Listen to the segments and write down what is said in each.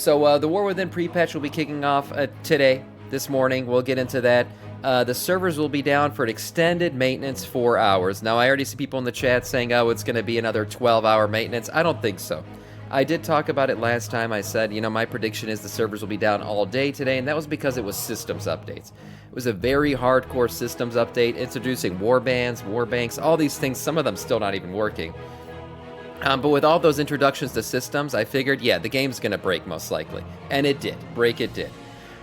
So the War Within pre-patch will be kicking off today, this morning. We'll get into that. The servers will be down for an extended maintenance 4 hours. Now, I already see people in the chat saying, oh, it's going to be another 12-hour maintenance. I don't think so. I did talk about it last time. I said, my prediction is the servers will be down all day today, and that was because it was systems updates. It was a very hardcore systems update, introducing warbands, warbanks, all these things, some of them still not even working. But with all those introductions to systems, I figured, yeah, the game's going to break most likely. And it did. Break it did.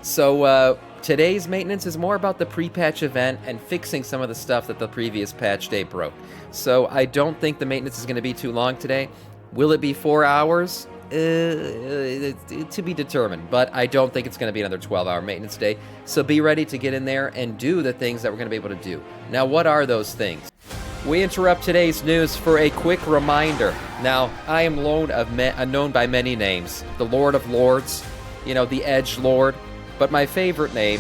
So today's maintenance is more about the pre-patch event and fixing some of the stuff that the previous patch day broke. So I don't think the maintenance is going to be too long today. Will it be 4 hours? To be determined, but I don't think it's going to be another 12-hour maintenance day. So be ready to get in there and do the things that we're going to be able to do. Now, what are those things? We interrupt today's news for a quick reminder. Now, I am known by many names. The Lord of Lords, the Edge Lord, but my favorite name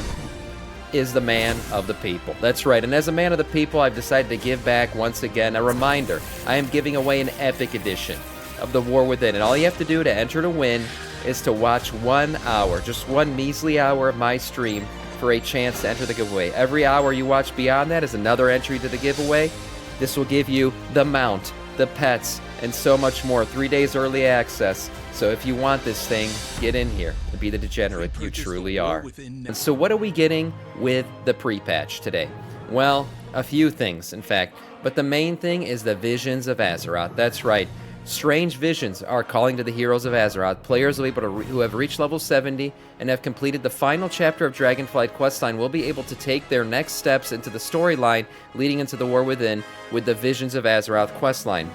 is the Man of the People. That's right, and as a Man of the People, I've decided to give back once again a reminder. I am giving away an Epic Edition of the War Within, and all you have to do to enter to win is to watch 1 hour, just one measly hour of my stream for a chance to enter the giveaway. Every hour you watch beyond that is another entry to the giveaway. This will give you the mount, the pets, and so much more. 3 days early access. So if you want this thing, get in here and be the degenerate you truly are. And so what are we getting with the pre-patch today? Well, a few things, in fact. But the main thing is the Visions of Azeroth. That's right. Strange visions are calling to the heroes of Azeroth. Players will be able to who have reached level 70 and have completed the final chapter of Dragonflight questline will be able to take their next steps into the storyline leading into the War Within with the Visions of Azeroth questline.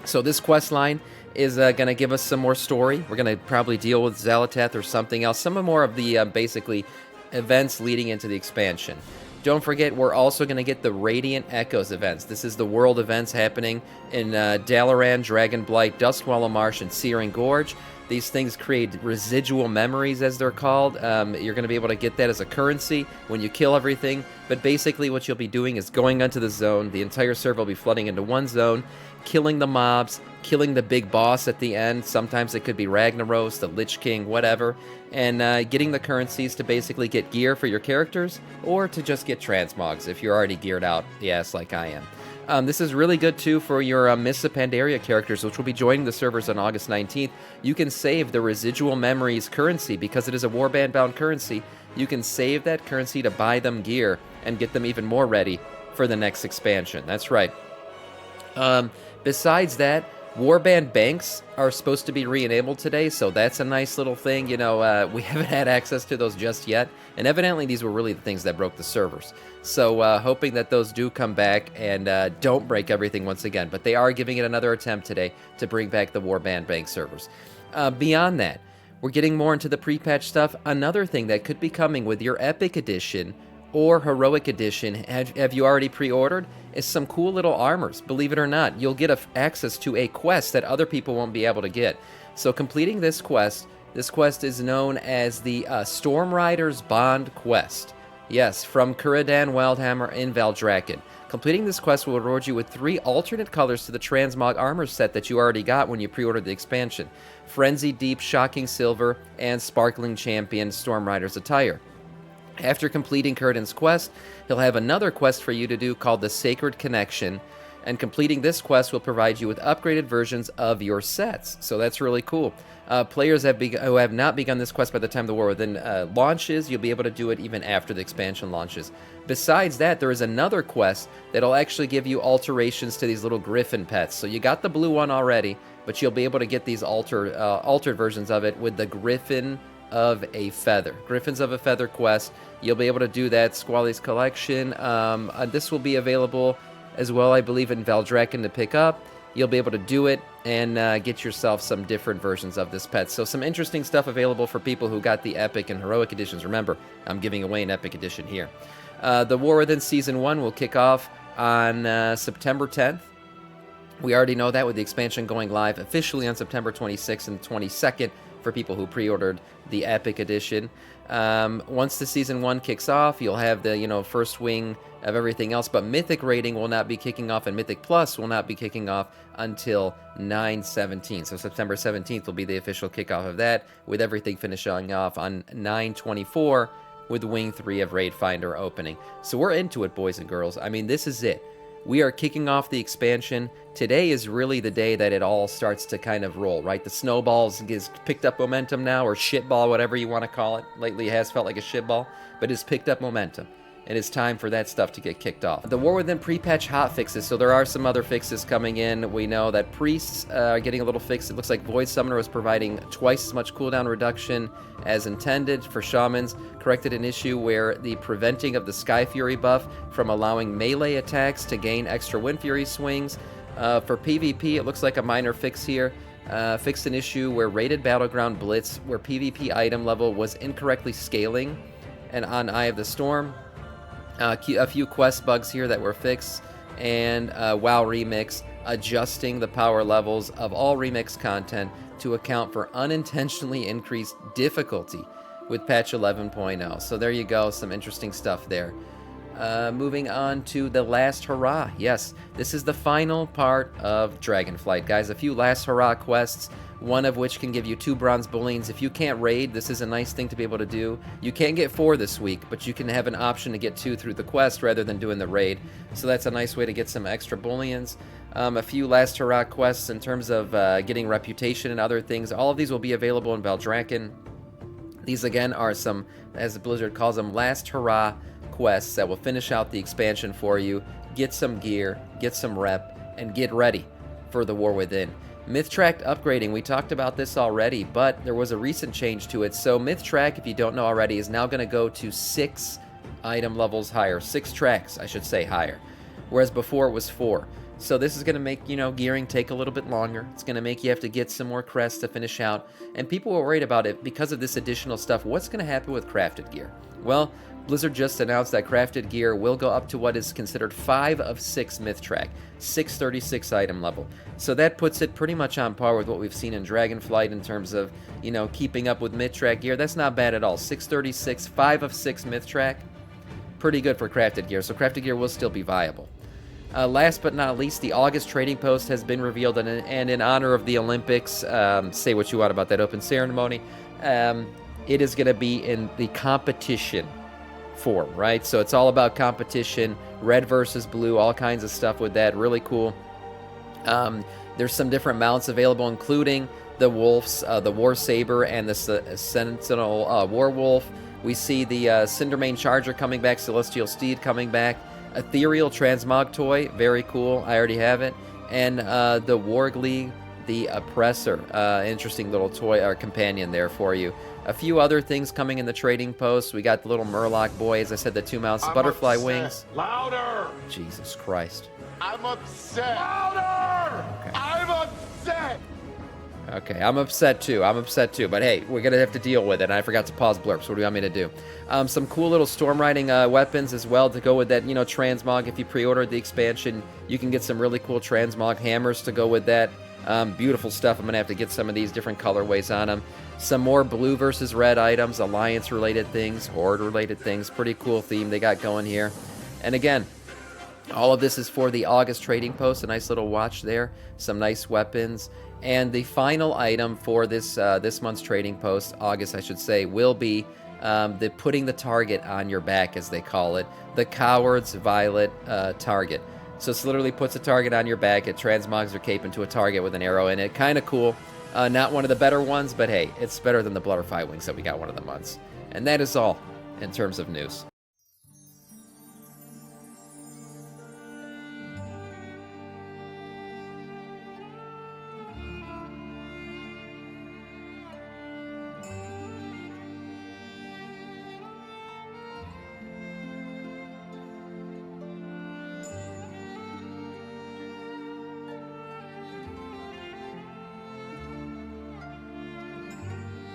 So this questline is going to give us some more story. We're going to probably deal with Xal'atath or something else. Some more of the basically events leading into the expansion. Don't forget, we're also going to get the Radiant Echoes events. This is the world events happening in Dalaran, Dragonblight, Dustwallow Marsh, and Searing Gorge. These things create residual memories, as they're called. You're going to be able to get that as a currency when you kill everything. But basically what you'll be doing is going onto the zone. The entire server will be flooding into one zone, killing the mobs, killing the big boss at the end. Sometimes it could be Ragnaros, the Lich King, whatever. And getting the currencies to basically get gear for your characters or to just get transmogs if you're already geared out the ass like I am. This is really good, too, for your Mists of Pandaria characters, which will be joining the servers on August 19th. You can save the Residual Memories currency because it is a Warband-bound currency. You can save that currency to buy them gear and get them even more ready for the next expansion. That's right. Besides that, Warband banks are supposed to be re-enabled today, so that's a nice little thing. We haven't had access to those just yet, and evidently these were really the things that broke the servers. So hoping that those do come back and don't break everything once again, but they are giving it another attempt today to bring back the Warband bank servers. Beyond that, we're getting more into the pre-patch stuff. Another thing that could be coming with your Epic Edition or Heroic Edition, have you already pre-ordered, is some cool little armors. Believe it or not, you'll get access to a quest that other people won't be able to get. So completing this quest is known as the Storm Riders Bond quest. Yes, from Curadan Wildhammer in Valdrakken. Completing this quest will reward you with 3 alternate colors to the Transmog armor set that you already got when you pre-ordered the expansion. Frenzy Deep, Shocking Silver, and Sparkling Champion Storm Riders attire. After completing Curadan's quest, he'll have another quest for you to do called the Sacred Connection, and completing this quest will provide you with upgraded versions of your sets. So that's really cool. Players who have not begun this quest by the time the War Within launches, you'll be able to do it even after the expansion launches. Besides that, there is another quest that'll actually give you alterations to these little griffin pets. So you got the blue one already, but you'll be able to get these altered versions of it with the Griffin of a Feather. Griffins of a Feather quest. You'll be able to do that. Squally's Collection. This will be available as well, I believe, in Valdrakken to pick up. You'll be able to do it and get yourself some different versions of this pet. So some interesting stuff available for people who got the Epic and Heroic Editions. Remember, I'm giving away an Epic Edition here. The War Within Season 1 will kick off on September 10th. We already know that with the expansion going live officially on September 26th and 22nd for people who pre-ordered the Epic Edition. Once the Season 1 kicks off, you'll have the, you know, first wing of everything else, but Mythic rating will not be kicking off, and Mythic Plus will not be kicking off until 9/17. So September 17th will be the official kickoff of that, with everything finishing off on 9/24 with Wing 3 of Raid Finder opening. So we're into it, boys and girls. I mean, this is it. We are kicking off the expansion. Today is really the day that it all starts to kind of roll, right? The snowballs has picked up momentum now, or shitball, whatever you want to call it. Lately it has felt like a shitball, but it's picked up momentum. And it's time for that stuff to get kicked off. The War Within pre-patch hotfixes, so there are some other fixes coming in. We know that priests are getting a little fix. It looks like Void Summoner was providing twice as much cooldown reduction as intended. For shamans, corrected an issue where the preventing of the Sky Fury buff from allowing melee attacks to gain extra Wind Fury swings. For PvP, it looks like a minor fix here. Fixed an issue where Rated Battleground Blitz, where PvP item level was incorrectly scaling, and on Eye of the Storm. A few quest bugs here that were fixed, and WoW Remix, adjusting the power levels of all Remix content to account for unintentionally increased difficulty with patch 11.0. So there you go, some interesting stuff there. Moving on to the last hurrah. Yes, this is the final part of Dragonflight, guys. A few last hurrah quests, one of which can give you 2 bronze bullions. If you can't raid, this is a nice thing to be able to do. You can't get 4 this week, but you can have an option to get 2 through the quest rather than doing the raid. So that's a nice way to get some extra bullions. A few last hurrah quests in terms of getting reputation and other things. All of these will be available in Valdrakken. These again are some, as Blizzard calls them, last hurrah quests that will finish out the expansion for you. Get some gear, get some rep, and get ready for the War Within. Myth Track upgrading, we talked about this already, but there was a recent change to it. So Myth Track, if you don't know already, is now going to go to 6 item levels higher. 6 tracks, I should say, higher. Whereas before it was 4. So this is going to make, you know, gearing take a little bit longer. It's going to make you have to get some more crests to finish out. And people were worried about it because of this additional stuff. What's going to happen with crafted gear? Well, Blizzard just announced that crafted gear will go up to what is considered 5 of 6 Myth Track, 636 item level. So that puts it pretty much on par with what we've seen in Dragonflight in terms of, you know, keeping up with Myth Track gear. That's not bad at all. 636, 5 of 6 Myth Track, pretty good for crafted gear. So crafted gear will still be viable. Last but not least, the August trading post has been revealed, and in honor of the Olympics, say what you want about that open ceremony, it is going to be in the competition form, right? So it's all about competition, red versus blue, all kinds of stuff with that. Really cool. There's some different mounts available, including the wolves, the War Saber, and the Sentinel Warwolf. We see the Cindermane Charger coming back, Celestial Steed coming back, Ethereal Transmog toy, very cool. I already have it, and the Warglee, the Oppressor, interesting little toy or companion there for you. A few other things coming in the trading post. We got the little Murloc boy, as I said, the 2 mounts, butterfly upset. wings. Louder! Jesus Christ. I'm upset. Louder! Okay. I'm upset. Okay, I'm upset too. But hey, we're gonna have to deal with it. And I forgot to pause blurps. What do you want me to do? Some cool little storm riding weapons as well to go with that. You know, transmog. If you pre-ordered the expansion, you can get some really cool transmog hammers to go with that. Beautiful stuff. I'm gonna have to get some of these different colorways on them. Some more blue versus red items, alliance related things, horde related things. Pretty cool theme they got going here. And again, all of this is for the August trading post. A nice little watch there. Some nice weapons. And the final item for this this month's trading post, August I should say, will be the putting the target on your back, as they call it, the Coward's Violet target. So it literally puts a target on your back. It transmogs your cape into a target with an arrow in it. Kind of cool. Not one of the better ones, but hey, it's better than the Butterfly Wings that we got one of the months. And that is all in terms of news.